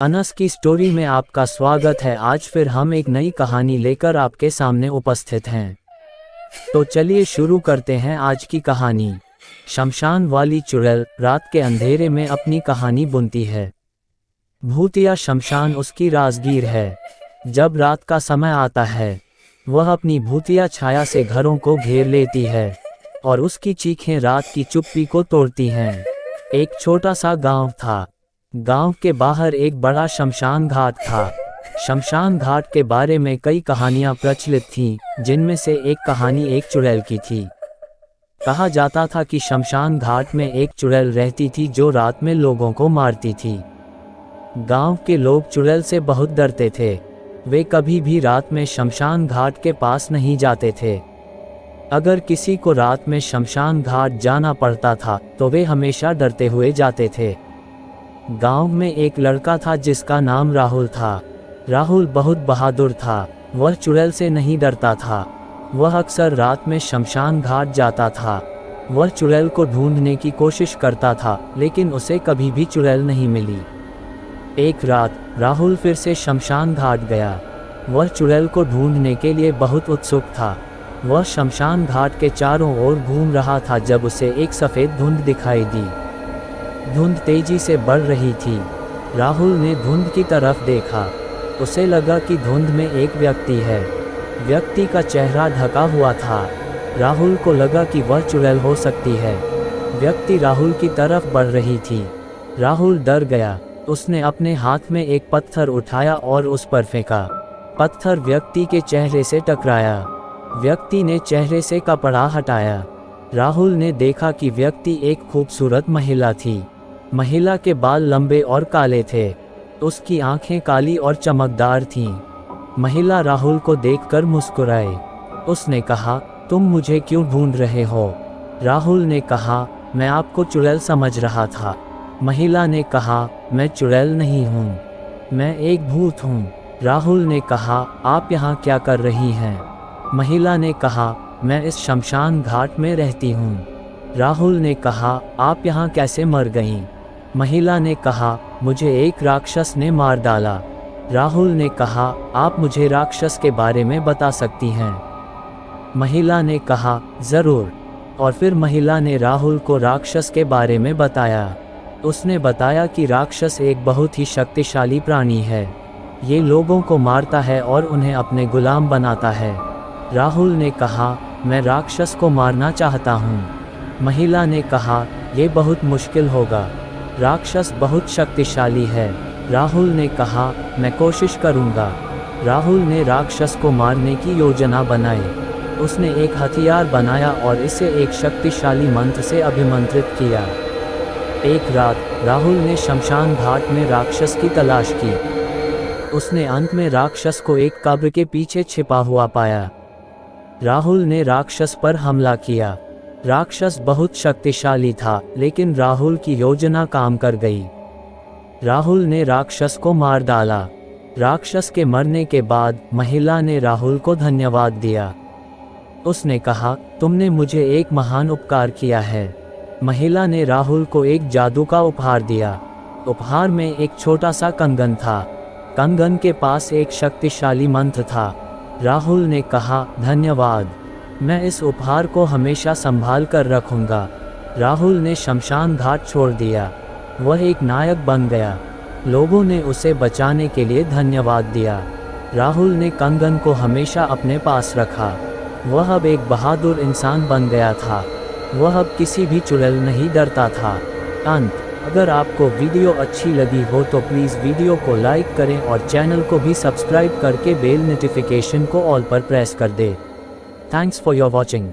अनस की स्टोरी में आपका स्वागत है। आज फिर हम एक नई कहानी लेकर आपके सामने उपस्थित हैं। तो चलिए शुरू करते हैं आज की कहानी। शमशान वाली चुड़ैल रात के अंधेरे में अपनी कहानी बुनती है। भूतिया शमशान उसकी राजगीर है। जब रात का समय आता है वह अपनी भूतिया छाया से घरों को घेर लेती है और उसकी चीखें रात की चुप्पी को तोड़ती हैं। एक छोटा सा गांव था। गांव के बाहर एक बड़ा शमशान घाट था। शमशान घाट के बारे में कई कहानियां प्रचलित थीं, जिनमें से एक कहानी एक चुड़ैल की थी। कहा जाता था कि शमशान घाट में एक चुड़ैल रहती थी जो रात में लोगों को मारती थी। गांव के लोग चुड़ैल से बहुत डरते थे। वे कभी भी रात में शमशान घाट के पास नहीं जाते थे। अगर किसी को रात में शमशान घाट जाना पड़ता था तो वे हमेशा डरते हुए जाते थे। गांव में एक लड़का था जिसका नाम राहुल था। राहुल बहुत बहादुर था। वह चुड़ैल से नहीं डरता था। वह अक्सर रात में शमशान घाट जाता था। वह चुड़ैल को ढूंढने की कोशिश करता था, लेकिन उसे कभी भी चुड़ैल नहीं मिली। एक रात राहुल फिर से शमशान घाट गया। वह चुड़ैल को ढूंढने के लिए बहुत उत्सुक था। वह शमशान घाट के चारों ओर घूम रहा था जब उसे एक सफ़ेद धुंध दिखाई दी। धुंध तेजी से बढ़ रही थी। राहुल ने धुंध की तरफ देखा। उसे लगा कि धुंध में एक व्यक्ति है। व्यक्ति का चेहरा ढका हुआ था। राहुल को लगा कि वह चुड़ैल हो सकती है। व्यक्ति राहुल की तरफ बढ़ रही थी। राहुल डर गया। उसने अपने हाथ में एक पत्थर उठाया और उस पर फेंका। पत्थर व्यक्ति के चेहरे से टकराया। व्यक्ति ने चेहरे से कपड़ा हटाया। राहुल ने देखा कि व्यक्ति एक खूबसूरत महिला थी। महिला के बाल लंबे और काले थे। उसकी आंखें काली और चमकदार थीं। महिला राहुल को देखकर मुस्कुराई। उसने कहा, तुम मुझे क्यों ढूंढ रहे हो? राहुल ने कहा, मैं आपको चुड़ैल समझ रहा था। महिला ने कहा, मैं चुड़ैल नहीं हूँ, मैं एक भूत हूँ। राहुल ने कहा, आप यहाँ क्या कर रही हैं? महिला ने कहा, मैं इस शमशान घाट में रहती हूँ। राहुल ने कहा, आप यहाँ कैसे मर गईं? महिला ने कहा, मुझे एक राक्षस ने मार डाला। राहुल ने कहा, आप मुझे राक्षस के बारे में बता सकती हैं? महिला ने कहा, ज़रूर। और फिर महिला ने राहुल को राक्षस के बारे में बताया। उसने बताया कि राक्षस एक बहुत ही शक्तिशाली प्राणी है। ये लोगों को मारता है और उन्हें अपने गुलाम बनाता है। राहुल ने कहा, मैं राक्षस को मारना चाहता हूँ। महिला ने कहा, यह बहुत मुश्किल होगा। राक्षस बहुत शक्तिशाली है। राहुल ने कहा, मैं कोशिश करूँगा। राहुल ने राक्षस को मारने की योजना बनाई। उसने एक हथियार बनाया और इसे एक शक्तिशाली मंत्र से अभिमंत्रित किया। एक रात राहुल ने शमशान घाट में राक्षस की तलाश की। उसने अंत में राक्षस को एक कब्र के पीछे छिपा हुआ पाया। राहुल ने राक्षस पर हमला किया। राक्षस बहुत शक्तिशाली था, लेकिन राहुल की योजना काम कर गई। राहुल ने राक्षस को मार डाला। राक्षस के मरने के बाद महिला ने राहुल को धन्यवाद दिया। उसने कहा, तुमने मुझे एक महान उपकार किया है। महिला ने राहुल को एक जादू का उपहार दिया। उपहार में एक छोटा सा कंगन था। कंगन के पास एक शक्तिशाली मंत्र था। राहुल ने कहा, धन्यवाद, मैं इस उपहार को हमेशा संभाल कर रखूंगा। राहुल ने शमशान घाट छोड़ दिया। वह एक नायक बन गया। लोगों ने उसे बचाने के लिए धन्यवाद दिया। राहुल ने कंगन को हमेशा अपने पास रखा। वह अब एक बहादुर इंसान बन गया था। वह अब किसी भी चुड़ैल नहीं डरता था। अंत। अगर आपको वीडियो अच्छी लगी हो तो प्लीज़ वीडियो को लाइक करें और चैनल को भी सब्सक्राइब करके बेल नोटिफिकेशन को ऑल पर प्रेस कर दें। Thanks for your watching.